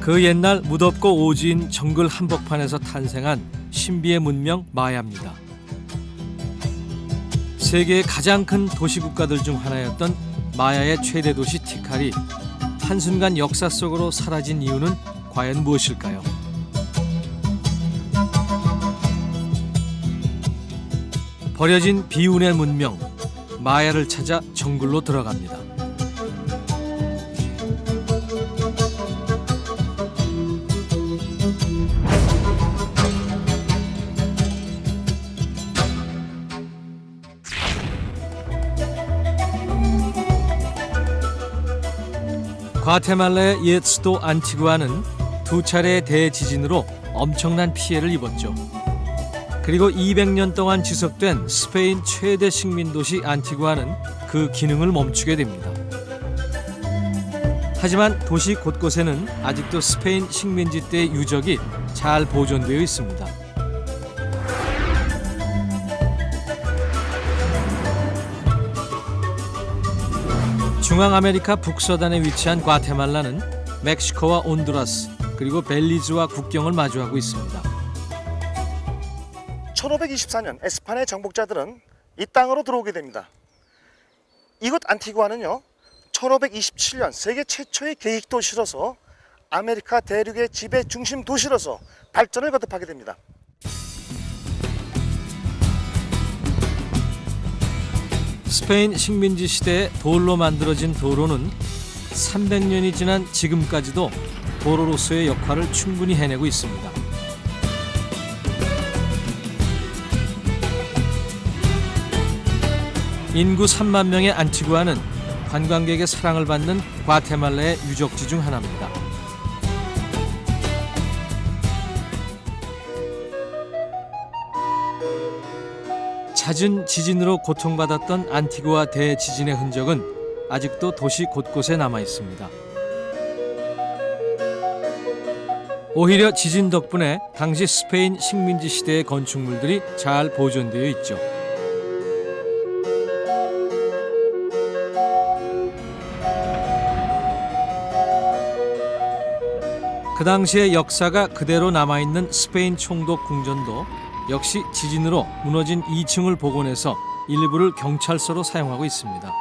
그 옛날 무덥고 오지인 정글 한복판에서 탄생한 신비의 문명 마야입니다. 세계의 가장 큰 도시국가들 중 하나였던 마야의 최대 도시 티칼이 한순간 역사 속으로 사라진 이유는 과연 무엇일까요? 버려진 비운의 문명 마야를 찾아 정글로 들어갑니다. 과테말라의 옛 수도 안티구아는 두 차례의 대지진으로 엄청난 피해를 입었죠. 그리고 200년 동안 지속된 스페인 최대 식민도시 안티구아는 그 기능을 멈추게 됩니다. 하지만 도시 곳곳에는 아직도 스페인 식민지 때의 유적이 잘 보존되어 있습니다. 중앙아메리카 북서단에 위치한 과테말라는 멕시코와 온두라스 그리고 벨리즈와 국경을 마주하고 있습니다. 1524년 에스파냐의 정복자들은 이 땅으로 들어오게 됩니다. 이곳 안티구아는요 1527년 세계 최초의 계획 도시로서 아메리카 대륙의 지배 중심 도시로서 발전을 거듭하게 됩니다. 스페인 식민지 시대에 돌로 만들어진 도로는 300년이 지난 지금까지도 도로로서의 역할을 충분히 해내고 있습니다. 인구 3만 명의 안티구아는 관광객의 사랑을 받는 과테말라의 유적지 중 하나입니다. 잦은 지진으로 고통받았던 안티구아 대지진의 흔적은 아직도 도시 곳곳에 남아 있습니다. 오히려 지진 덕분에 당시 스페인 식민지 시대의 건축물들이 잘 보존되어 있죠. 그 당시의 역사가 그대로 남아있는 스페인 총독 궁전도 역시 지진으로 무너진 2층을 복원해서 일부를 경찰서로 사용하고 있습니다.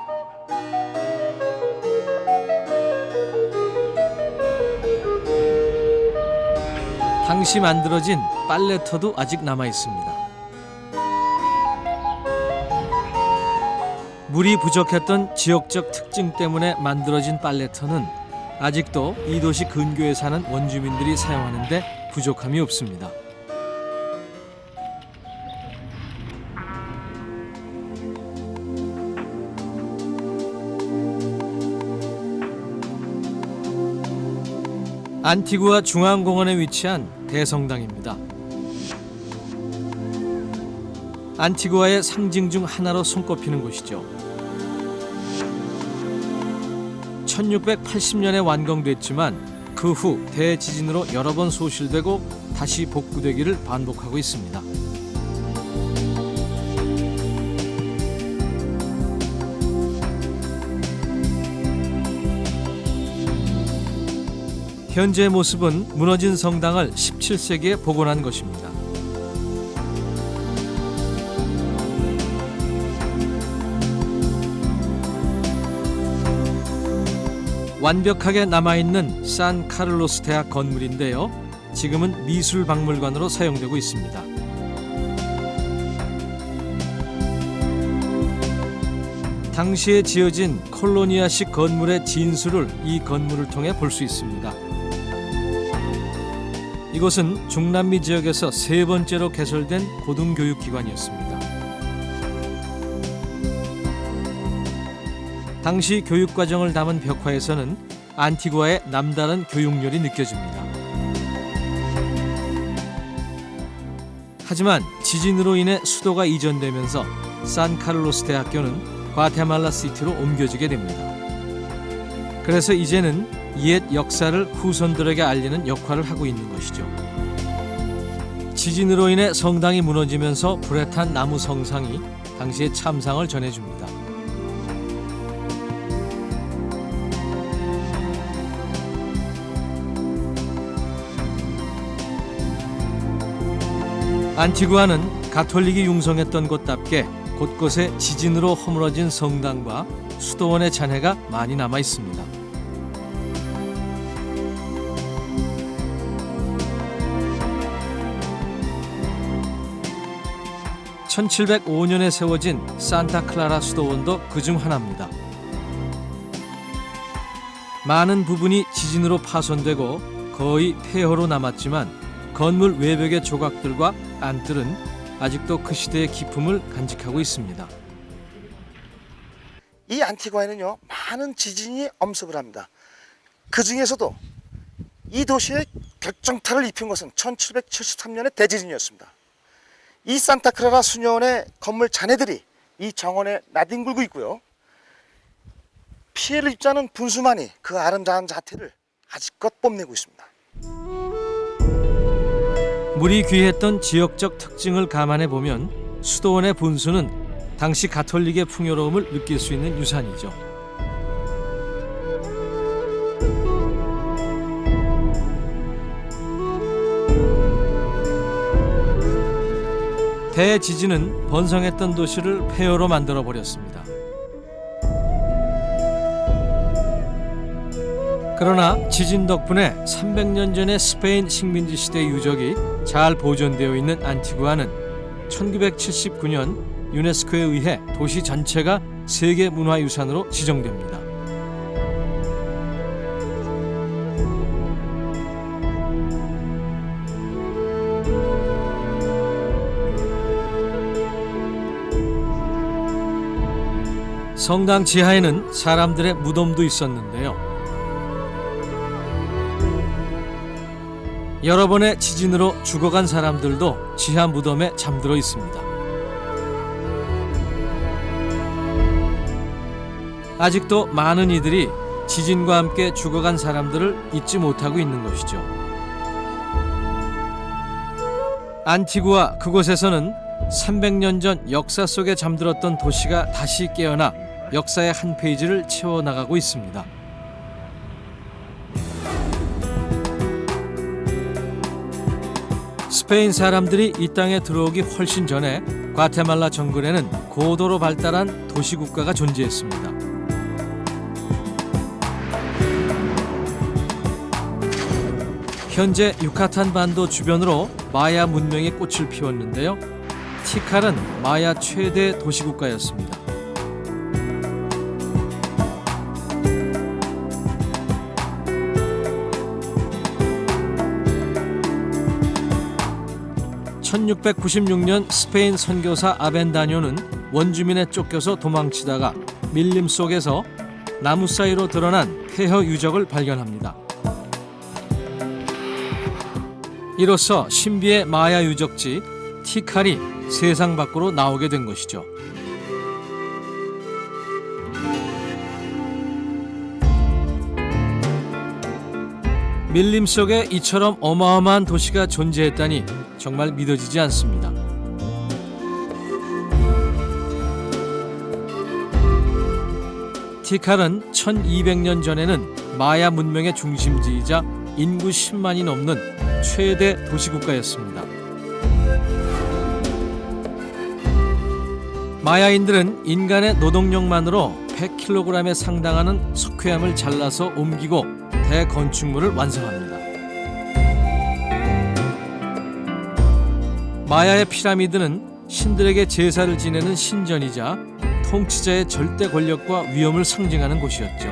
당시 만들어진 빨래터도 아직 남아 있습니다. 물이 부족했던 지역적 특징 때문에 만들어진 빨래터는 아직도 이 도시 근교에 사는 원주민들이 사용하는데 부족함이 없습니다. 안티구아 중앙공원에 위치한 대성당입니다. 안티구아의 상징 중 하나로 손꼽히는 곳이죠. 1680년에 완공됐지만 그 후 대지진으로 여러 번 소실되고 다시 복구되기를 반복하고 있습니다. 현재의 모습은 무너진 성당을 17세기에 복원한 것입니다. 완벽하게 남아있는 산 카를로스 대학 건물인데요. 지금은 미술박물관으로 사용되고 있습니다. 당시에 지어진 콜로니아식 건물의 진수를 이 건물을 통해 볼 수 있습니다. 이곳은 중남미 지역에서 세 번째로 개설된 고등교육기관이었습니다. 당시 교육과정을 담은 벽화에서는 안티구아의 남다른 교육열이 느껴집니다. 하지만 지진으로 인해 수도가 이전되면서 산카를로스 대학교는 과테말라 시티로 옮겨지게 됩니다. 그래서 이제는 옛 역사를 후손들에게 알리는 역할을 하고 있는 것이죠. 지진으로 인해 성당이 무너지면서 불에 탄 나무 성상이 당시의 참상을 전해줍니다. 안티구아는 가톨릭이 융성했던 곳답게 곳곳에 지진으로 허물어진 성당과 수도원의 잔해가 많이 남아 있습니다. 1705년에 세워진 산타클라라 수도원도 그중 하나입니다. 많은 부분이 지진으로 파손되고 거의 폐허로 남았지만 건물 외벽의 조각들과 안뜰은 아직도 그 시대의 기품을 간직하고 있습니다. 이 안티구아에는요, 많은 지진이 엄습을 합니다. 그 중에서도 이 도시에 결정타를 입힌 것은 1773년의 대지진이었습니다. 이 산타클라라 수녀원의 건물 잔해들이 이 정원에 나뒹굴고 있고요. 피해를 입지 않은 분수만이 그 아름다운 자태를 아직껏 뽐내고 있습니다. 물이 귀했던 지역적 특징을 감안해 보면 수도원의 분수는 당시 가톨릭의 풍요로움을 느낄 수 있는 유산이죠. 대지진은 번성했던 도시를 폐허로 만들어 버렸습니다. 그러나 지진 덕분에 300년 전의 스페인 식민지 시대 유적이 잘 보존되어 있는 안티구아는 1979년 유네스코에 의해 도시 전체가 세계문화유산으로 지정됩니다. 성당 지하에는 사람들의 무덤도 있었는데요. 여러 번의 지진으로 죽어간 사람들도 지하 무덤에 잠들어 있습니다. 아직도 많은 이들이 지진과 함께 죽어간 사람들을 잊지 못하고 있는 것이죠. 안티구아 그곳에서는 300년 전 역사 속에 잠들었던 도시가 다시 깨어나 역사의 한 페이지를 채워나가고 있습니다. 스페인 사람들이 이 땅에 들어오기 훨씬 전에 과테말라 정글에는 고도로 발달한 도시국가가 존재했습니다. 현재 유카탄 반도 주변으로 마야 문명이 꽃을 피웠는데요. 티칼은 마야 최대 도시국가였습니다. (1696년) 스페인 선교사 아벤다뇨는 원주민에 쫓겨서 도망치다가 밀림 속에서 나무 사이로 드러난 폐허 유적을 발견합니다. 이로써 신비의 마야 유적지 티칼이 세상 밖으로 나오게 된 것이죠. 밀림 속에 이처럼 어마어마한 도시가 존재했다니 정말 믿어지지 않습니다. 티칼은 1200년 전에는 마야 문명의 중심지이자 인구 10만이 넘는 최대 도시국가였습니다. 마야인들은 인간의 노동력만으로 100kg에 상당하는 석회암을 잘라서 옮기고 대건축물을 완성합니다. 마야의 피라미드는 신들에게 제사를 지내는 신전이자 통치자의 절대 권력과 위엄을 상징하는 곳이었죠.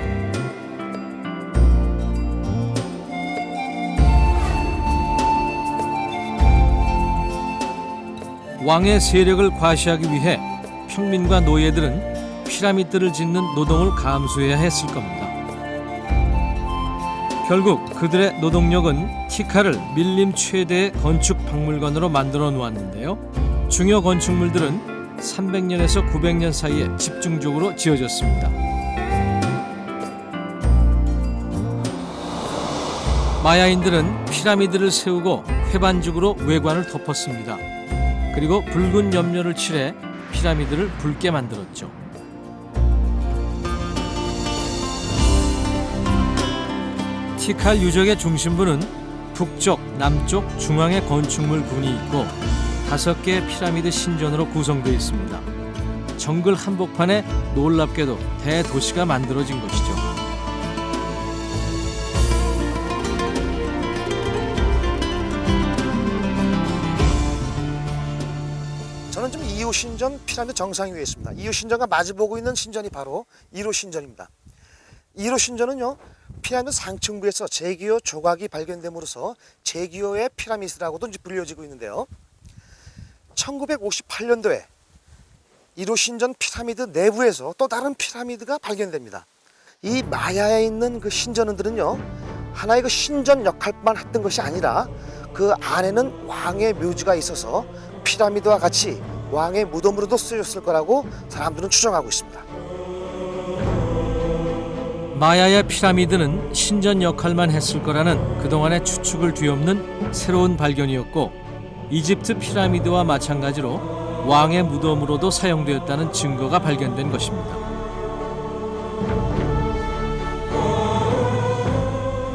왕의 세력을 과시하기 위해 평민과 노예들은 피라미드를 짓는 노동을 감수해야 했을 겁니다. 결국 그들의 노동력은 티칼을 밀림 최대의 건축 박물관으로 만들어 놓았는데요. 중요 건축물들은 300년에서 900년 사이에 집중적으로 지어졌습니다. 마야인들은 피라미드를 세우고 회반죽으로 외관을 덮었습니다. 그리고 붉은 염료를 칠해 피라미드를 붉게 만들었죠. 티칼 유적의 중심부는 북쪽, 남쪽, 중앙에 건축물 군이 있고 5개의 피라미드 신전으로 구성되어 있습니다. 정글 한복판에 놀랍게도 대도시가 만들어진 것이죠. 저는 지금 2호 신전 피라미드 정상 위에 있습니다. 2호 신전과 마주보고 있는 신전이 바로 1호 신전입니다. 1호 신전은요, 피라미드 상층부에서 제기호 조각이 발견됨으로써 제기호의 피라미드라고도 불려지고 있는데요. 1958년도에 1호 신전 피라미드 내부에서 또 다른 피라미드가 발견됩니다. 이 마야에 있는 그 신전들은요, 하나의 그 신전 역할만 했던 것이 아니라 그 안에는 왕의 묘지가 있어서 피라미드와 같이 왕의 무덤으로도 쓰였을 거라고 사람들은 추정하고 있습니다. 마야의 피라미드는 신전 역할만 했을 거라는 그동안의 추측을 뒤엎는 새로운 발견이었고, 이집트 피라미드와 마찬가지로 왕의 무덤으로도 사용되었다는 증거가 발견된 것입니다.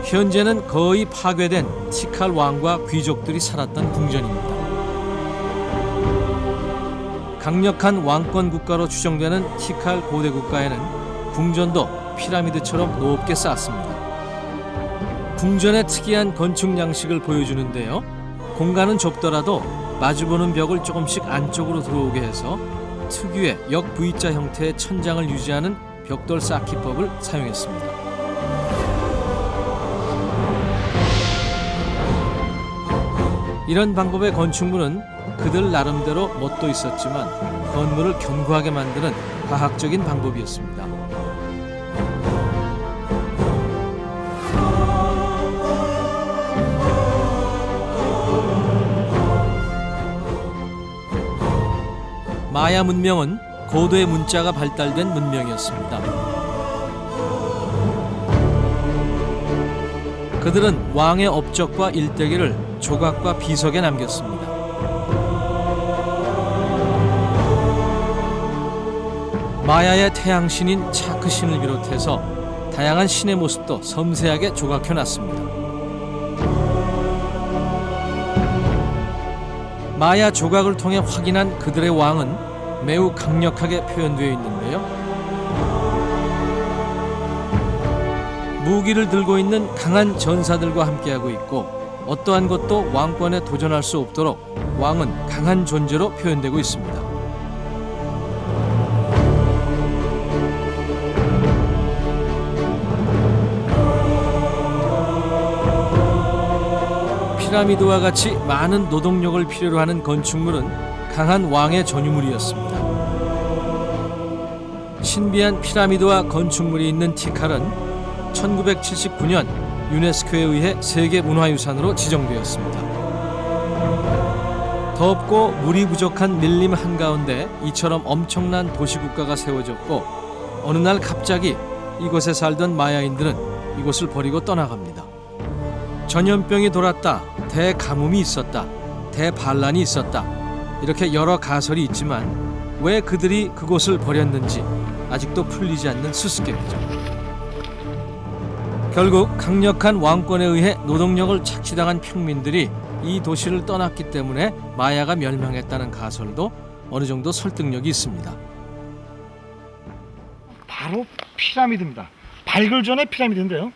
현재는 거의 파괴된 티칼 왕과 귀족들이 살았던 궁전입니다. 강력한 왕권 국가로 추정되는 티칼 고대 국가에는 궁전도 피라미드처럼 높게 쌓았습니다. 궁전의 특이한 건축 양식을 보여주는데요. 공간은 좁더라도 마주보는 벽을 조금씩 안쪽으로 들어오게 해서 특유의 역 V자 형태의 천장을 유지하는 벽돌 쌓기법을 사용했습니다. 이런 방법의 건축물은 그들 나름대로 멋도 있었지만 건물을 견고하게 만드는 과학적인 방법이었습니다. 마야 문명은 고도의 문자가 발달된 문명이었습니다. 그들은 왕의 업적과 일대기를 조각과 비석에 남겼습니다. 마야의 태양신인 차크신을 비롯해서 다양한 신의 모습도 섬세하게 조각해놨습니다. 마야 조각을 통해 확인한 그들의 왕은 매우 강력하게 표현되어 있는데요. 무기를 들고 있는 강한 전사들과 함께하고 있고, 어떠한 것도 왕권에 도전할 수 없도록 왕은 강한 존재로 표현되고 있습니다. 피라미드와 같이 많은 노동력을 필요로 하는 건축물은 강한 왕의 전유물이었습니다. 신비한 피라미드와 건축물이 있는 티칼은 1979년 유네스코에 의해 세계문화유산으로 지정되었습니다. 덥고 물이 부족한 밀림 한가운데 이처럼 엄청난 도시국가가 세워졌고, 어느 날 갑자기 이곳에 살던 마야인들은 이곳을 버리고 떠나갑니다. 전염병이 돌았다, 대가뭄이 있었다, 대반란이 있었다, 이렇게 여러 가설이 있지만 왜 그들이 그곳을 버렸는지 아직도 풀리지 않는 수수께끼죠. 결국 강력한 왕권에 의해 노동력을 착취당한 평민들이 이 도시를 떠났기 때문에 마야가 멸망했다는 가설도 어느 정도 설득력이 있습니다. 바로 피라미드입니다. 발굴 전의 피라미드인데요.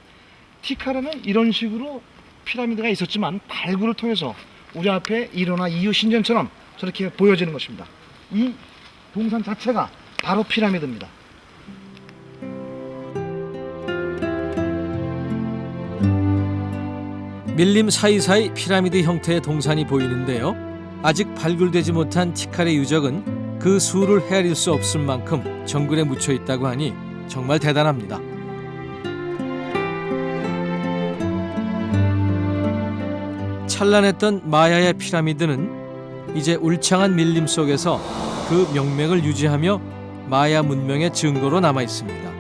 티칼에는 이런 식으로 피라미드가 있었지만 발굴을 통해서 우리 앞에 1호나 2호 신전처럼 저렇게 보여지는 것입니다. 이 동산 자체가 바로 피라미드입니다. 밀림 사이사이 피라미드 형태의 동산이 보이는데요. 아직 발굴되지 못한 티칼의 유적은 그 수를 헤아릴 수 없을 만큼 정글에 묻혀 있다고 하니 정말 대단합니다. 찬란했던 마야의 피라미드는 이제 울창한 밀림 속에서 그 명맥을 유지하며 마야 문명의 증거로 남아 있습니다.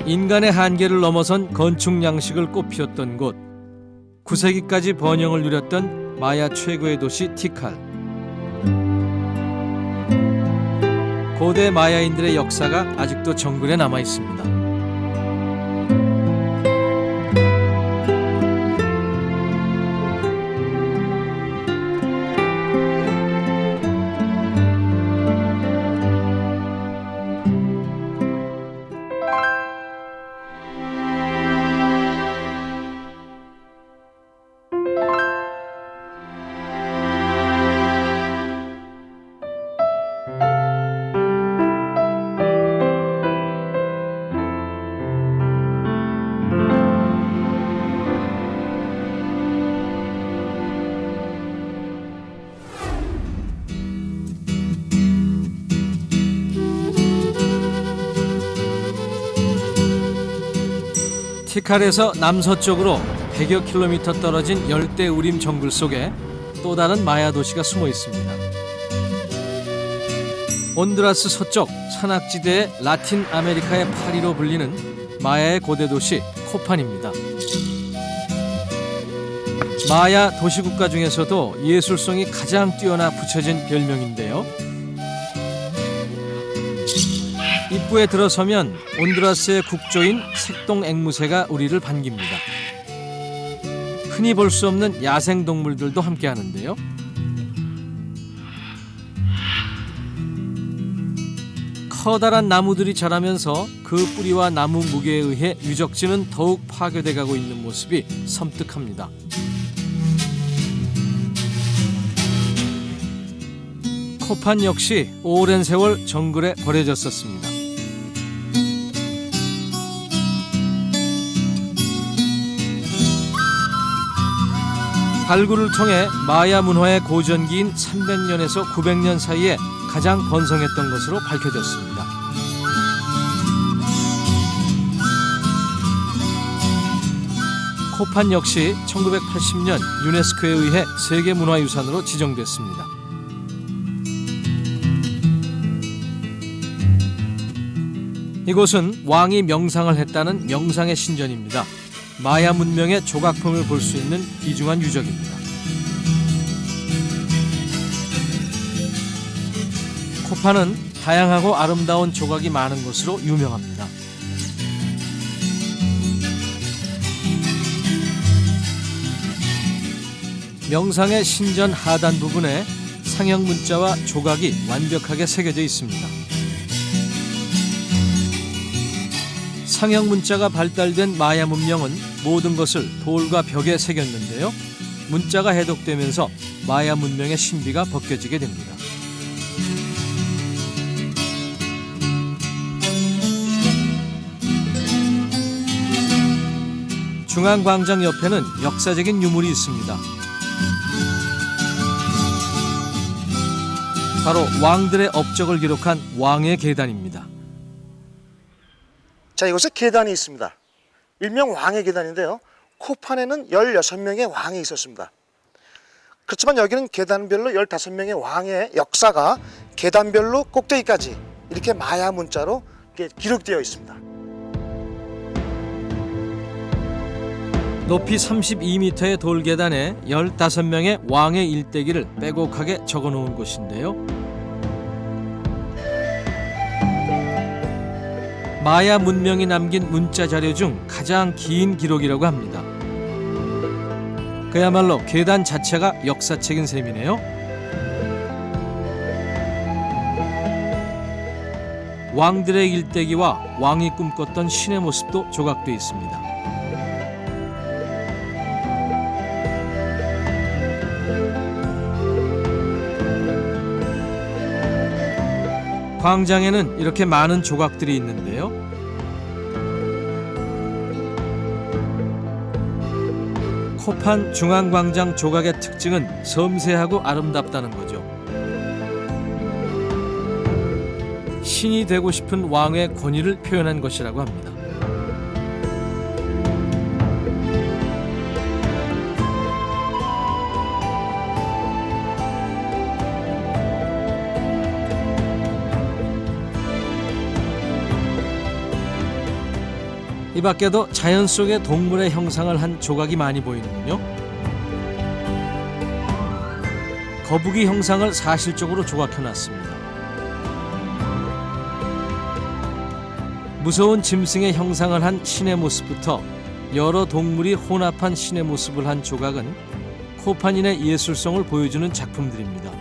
인간의 한계를 넘어선 건축 양식을 꽃피웠던 곳, 9세기까지 번영을 누렸던 마야 최고의 도시 티칼. 고대 마야인들의 역사가 아직도 정글에 남아 있습니다. 티칼에서 남서쪽으로 100여 킬로미터 떨어진 열대우림 정글 속에 또 다른 마야 도시가 숨어 있습니다. 온두라스 서쪽 산악지대의 라틴 아메리카의 파리로 불리는 마야의 고대 도시 코판입니다. 마야 도시국가 중에서도 예술성이 가장 뛰어나 붙여진 별명인데요. 입구에 들어서면 온두라스의 국조인 색동 앵무새가 우리를 반깁니다. 흔히 볼 수 없는 야생동물들도 함께하는데요. 커다란 나무들이 자라면서 그 뿌리와 나무 무게에 의해 유적지는 더욱 파괴돼가고 있는 모습이 섬뜩합니다. 코판 역시 오랜 세월 정글에 버려졌었습니다. 발굴을 통해 마야 문화의 고전기인 300년에서 900년 사이에 가장 번성했던 것으로 밝혀졌습니다. 코판 역시 1980년 유네스코에 의해 세계문화유산으로 지정됐습니다. 이곳은 왕이 명상을 했다는 명상의 신전입니다. 마야 문명의 조각품을 볼 수 있는 귀중한 유적입니다. 코판은 다양하고 아름다운 조각이 많은 곳으로 유명합니다. 명상의 신전 하단 부분에 상형 문자와 조각이 완벽하게 새겨져 있습니다. 상형 문자가 발달된 마야 문명은 모든 것을 돌과 벽에 새겼는데요. 문자가 해독되면서 마야 문명의 신비가 벗겨지게 됩니다. 중앙광장 옆에는 역사적인 유물이 있습니다. 바로 왕들의 업적을 기록한 왕의 계단입니다. 자, 이곳에 계단이 있습니다. 일명 왕의 계단인데요. 코판에는 16명의 왕이 있었습니다. 그렇지만 여기는 계단별로 15명의 왕의 역사가 계단별로 꼭대기까지 이렇게 마야 문자로 이렇게 기록되어 있습니다. 높이 32m의 돌계단에 15명의 왕의 일대기를 빼곡하게 적어놓은 곳인데요. 마야 문명이 남긴 문자 자료 중 가장 긴 기록이라고 합니다. 그야말로 계단 자체가 역사책인 셈이네요. 왕들의 일대기와 왕이 꿈꿨던 신의 모습도 조각되어 있습니다. 광장에는 이렇게 많은 조각들이 있는데요. 코판 중앙광장 조각의 특징은 섬세하고 아름답다는 거죠. 신이 되고 싶은 왕의 권위를 표현한 것이라고 합니다. 이 밖에도 자연 속의 동물의 형상을 한 조각이 많이 보이는군요. 거북이 형상을 사실적으로 조각해놨습니다. 무서운 짐승의 형상을 한 신의 모습부터 여러 동물이 혼합한 신의 모습을 한 조각은 코판인의 예술성을 보여주는 작품들입니다.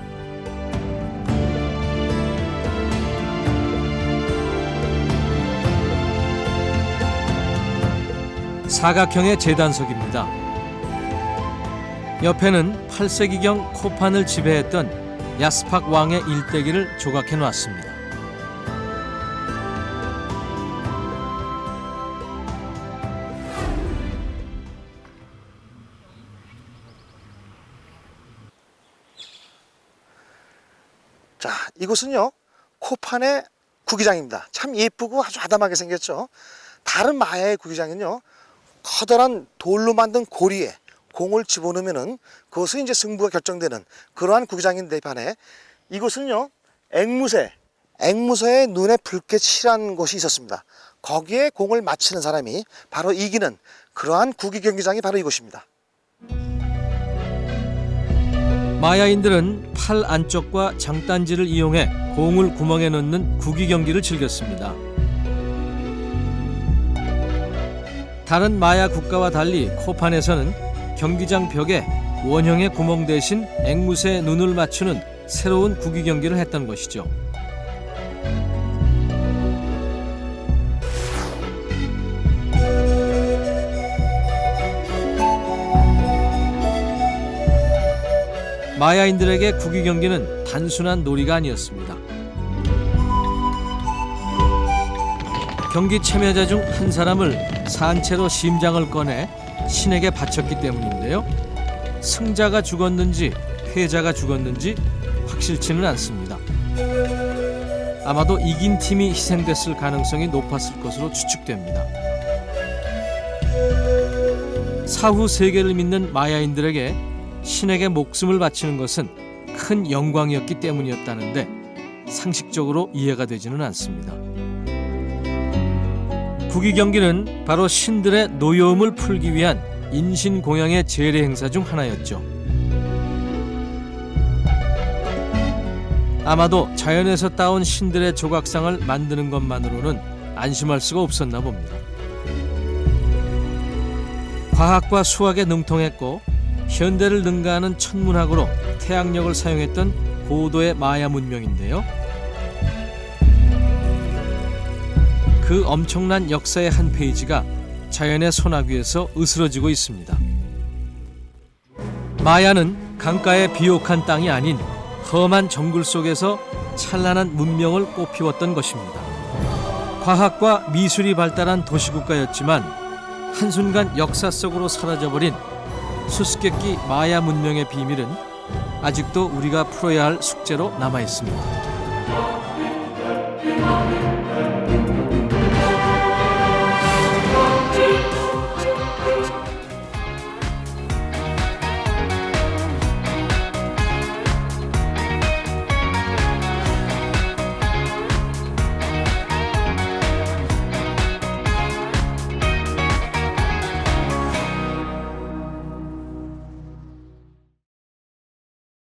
사각형의 제단석입니다. 옆에는 8세기경 코판을 지배했던 야스팍 왕의 일대기를 조각해 놨습니다. 자, 이곳은요 코판의 구기장입니다. 참 예쁘고 아주 아담하게 생겼죠. 다른 마야의 구기장은요 커다란 돌로 만든 고리에 공을 집어넣으면은 그것은 이제 승부가 결정되는 그러한 구기장인데 반해 이곳은요 앵무새의 눈에 붉게 칠한 곳이 있었습니다. 거기에 공을 맞히는 사람이 바로 이기는 그러한 구기 경기장이 바로 이곳입니다. 마야인들은 팔 안쪽과 장단지를 이용해 공을 구멍에 넣는 구기 경기를 즐겼습니다. 다른 마야 국가와 달리 코판에서는 경기장 벽에 원형의 구멍 대신 앵무새의 눈을 맞추는 새로운 구기 경기를 했던 것이죠. 마야인들에게 구기 경기는 단순한 놀이가 아니었습니다. 경기 참여자 중 한 사람을 산채로 심장을 꺼내 신에게 바쳤기 때문인데요. 승자가 죽었는지 패자가 죽었는지 확실치는 않습니다. 아마도 이긴 팀이 희생됐을 가능성이 높았을 것으로 추측됩니다. 사후 세계를 믿는 마야인들에게 신에게 목숨을 바치는 것은 큰 영광이었기 때문이었다는데 상식적으로 이해가 되지는 않습니다. 구기 경기는 바로 신들의 노여움을 풀기 위한 인신공양의 제례 행사 중 하나였죠. 아마도 자연에서 따온 신들의 조각상을 만드는 것만으로는 안심할 수가 없었나 봅니다. 과학과 수학에 능통했고 현대를 능가하는 천문학으로 태양력을 사용했던 고도의 마야 문명인데요. 그 엄청난 역사의 한 페이지가 자연의 소나기에서 으스러지고 있습니다. 마야는 강가의 비옥한 땅이 아닌 험한 정글 속에서 찬란한 문명을 꽃피웠던 것입니다. 과학과 미술이 발달한 도시국가였지만 한순간 역사 속으로 사라져버린 수수께끼 마야 문명의 비밀은 아직도 우리가 풀어야 할 숙제로 남아 있습니다.